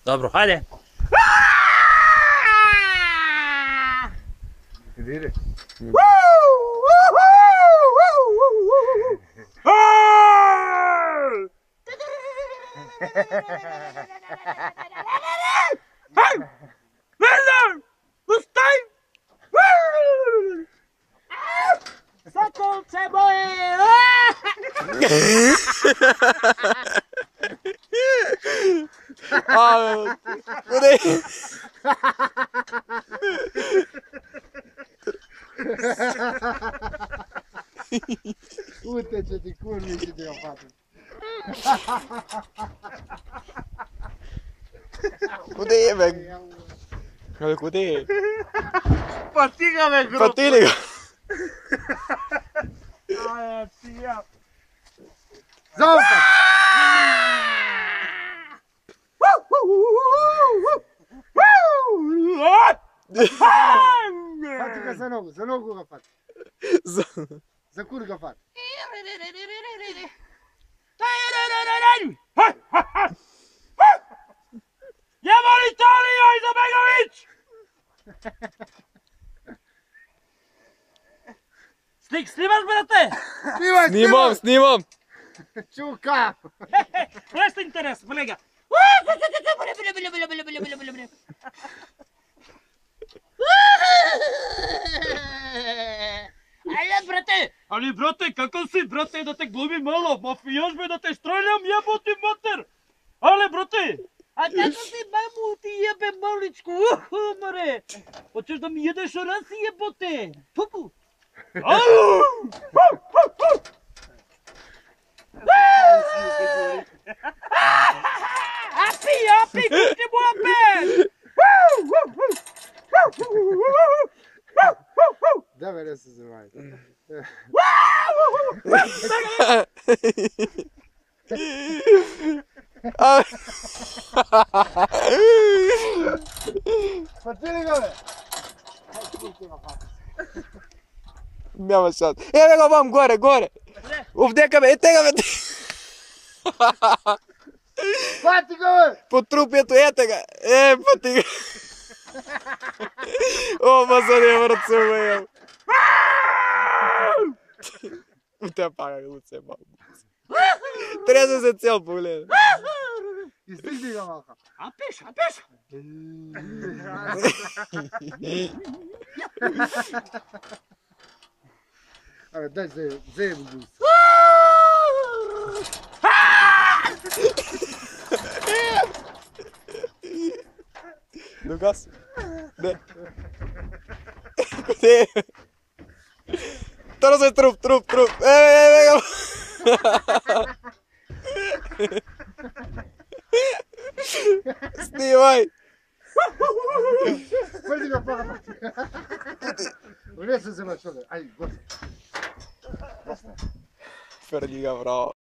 Dobro, hajde. Vidi. Werner! Ustaj! Sokolce moje! Uite ce curvi și de o fată. Kude je, meg? Kude je? Patiga me grob! Patiga! Aja ti ja! Zaopet! Fatiga za nogu ga fati. Za kur ga fati. Jebol Italija, Izabegović! Snimaš, brate? Snimam! Čuka! Nešto interes, kolega. Ali brate, kakav si, brate, da te glumim malo, mafijaš me, da te štreljam, jeboti mater! Ale brate! A kako si mamu ti jebe maličku, mare! Hoćeš da mi jedeš rasi jebote? Pupu! Au! Api, kušti mu opet! Da me se zvaj. Patiga me! Няма шанс. Еве го вам горе! Овдека ме, етега ме! Fatiga me! По трупјето, етега! Патига! О, ма се не врцува, јам! Те пага глуце, маму. Трезе се цел погледа. Изтигни ga малко. Апиш! Абе, дай заем гус. Ну газ? Не. Куде? Тързе труп! Ега! Снимай! Пърди го пага. Влез се взема човек. Ай, гост. Ферди ga, bravo.